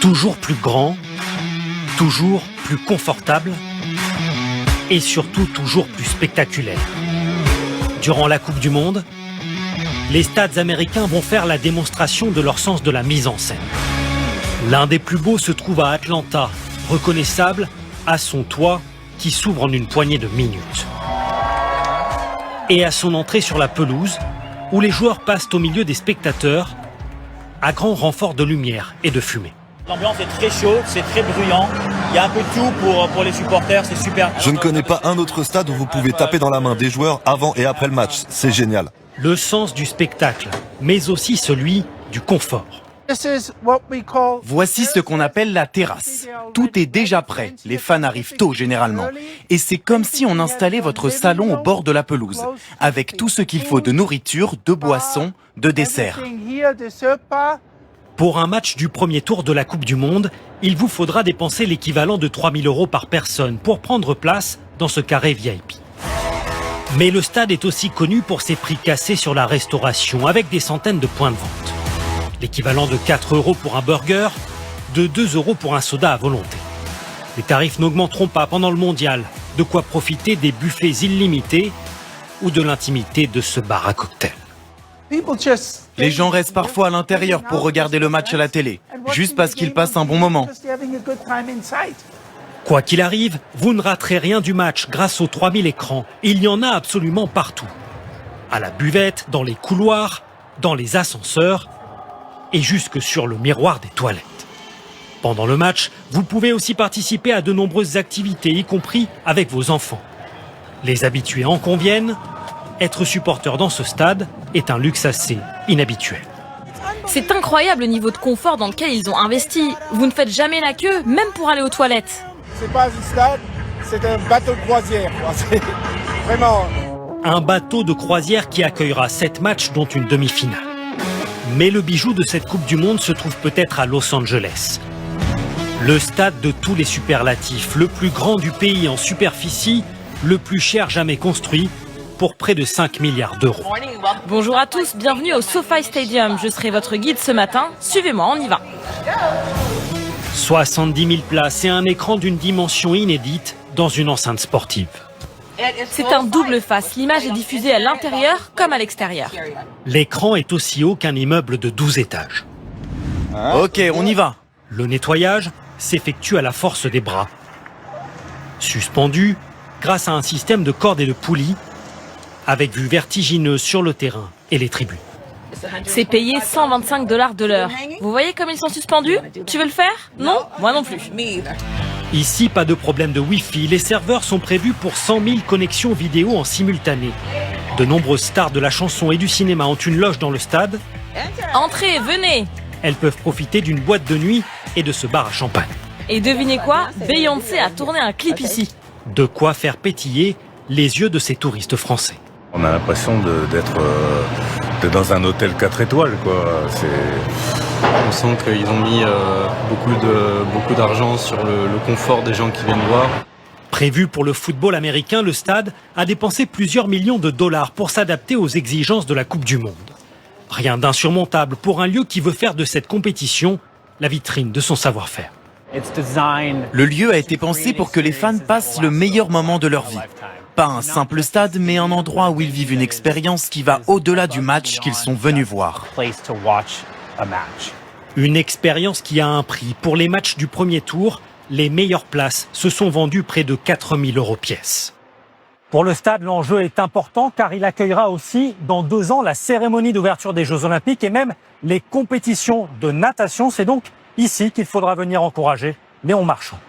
Toujours plus grand, toujours plus confortable et surtout toujours plus spectaculaire. Durant la Coupe du Monde, les stades américains vont faire la démonstration de leur sens de la mise en scène. L'un des plus beaux se trouve à Atlanta, reconnaissable à son toit qui s'ouvre en une poignée de minutes. Et à son entrée sur la pelouse, où les joueurs passent au milieu des spectateurs, à grand renfort de lumière et de fumée. L'ambiance est très chaude, c'est très bruyant. Il y a un peu de tout pour les supporters, c'est super. Je ne connais pas un autre stade où vous pouvez taper dans la main des joueurs avant et après le match. C'est génial. Le sens du spectacle, mais aussi celui du confort. Voici ce qu'on appelle la terrasse. Tout est déjà prêt, les fans arrivent tôt généralement. Et c'est comme si on installait votre salon au bord de la pelouse, avec tout ce qu'il faut de nourriture, de boissons, de desserts. Pour un match du premier tour de la Coupe du Monde, il vous faudra dépenser l'équivalent de 3 000 € par personne pour prendre place dans ce carré VIP. Mais le stade est aussi connu pour ses prix cassés sur la restauration, avec des centaines de points de vente. L'équivalent de 4 € pour un burger, de 2 € pour un soda à volonté. Les tarifs n'augmenteront pas pendant le mondial, de quoi profiter des buffets illimités ou de l'intimité de ce bar à cocktail. Les gens restent parfois à l'intérieur pour regarder le match à la télé, juste parce qu'ils passent un bon moment. Quoi qu'il arrive, vous ne raterez rien du match grâce aux 3000 écrans. Il y en a absolument partout. À la buvette, dans les couloirs, dans les ascenseurs et jusque sur le miroir des toilettes. Pendant le match, vous pouvez aussi participer à de nombreuses activités, y compris avec vos enfants. Les habitués en conviennent. Être supporter dans ce stade est un luxe assez inhabituel. C'est incroyable le niveau de confort dans lequel ils ont investi. Vous ne faites jamais la queue, même pour aller aux toilettes. C'est pas un stade, c'est un bateau de croisière. C'est vraiment... Un bateau de croisière qui accueillera 7 matchs dont une demi-finale. Mais le bijou de cette Coupe du Monde se trouve peut-être à Los Angeles. Le stade de tous les superlatifs, le plus grand du pays en superficie, le plus cher jamais construit, pour près de 5 milliards €. Bonjour à tous, bienvenue au SoFi Stadium. Je serai votre guide ce matin. Suivez-moi, on y va. 70 000 places et un écran d'une dimension inédite dans une enceinte sportive. C'est un double face. L'image est diffusée à l'intérieur comme à l'extérieur. L'écran est aussi haut qu'un immeuble de 12 étages. Ok, on y va. Le nettoyage s'effectue à la force des bras. Suspendu grâce à un système de cordes et de poulies, avec vue vertigineuse sur le terrain et les tribunes. C'est payé 125 $ de l'heure. Vous voyez comme ils sont suspendus? Tu veux le faire? Non? Moi non plus. Ici, pas de problème de Wi-Fi. Les serveurs sont prévus pour 100 000 connexions vidéo en simultané. De nombreuses stars de la chanson et du cinéma ont une loge dans le stade. Entrez, venez! Elles peuvent profiter d'une boîte de nuit et de ce bar à champagne. Et devinez quoi? Beyoncé a tourné un clip ici. De quoi faire pétiller les yeux de ces touristes français. On a l'impression d'être dans un hôtel 4 étoiles, quoi. On sent qu'ils ont mis beaucoup d'argent sur le confort des gens qui viennent voir. Prévu pour le football américain, le stade a dépensé plusieurs millions de dollars pour s'adapter aux exigences de la Coupe du Monde. Rien d'insurmontable pour un lieu qui veut faire de cette compétition la vitrine de son savoir-faire. Le lieu a été pensé pour que les fans passent le meilleur moment de leur vie. Pas un simple stade, mais un endroit où ils vivent une expérience qui va au-delà du match qu'ils sont venus voir. Une expérience qui a un prix. Pour les matchs du premier tour, les meilleures places se sont vendues près de 4 000 € pièce. Pour le stade, l'enjeu est important car il accueillera aussi dans 2 ans la cérémonie d'ouverture des Jeux Olympiques et même les compétitions de natation. C'est donc ici qu'il faudra venir encourager Léon Marchand.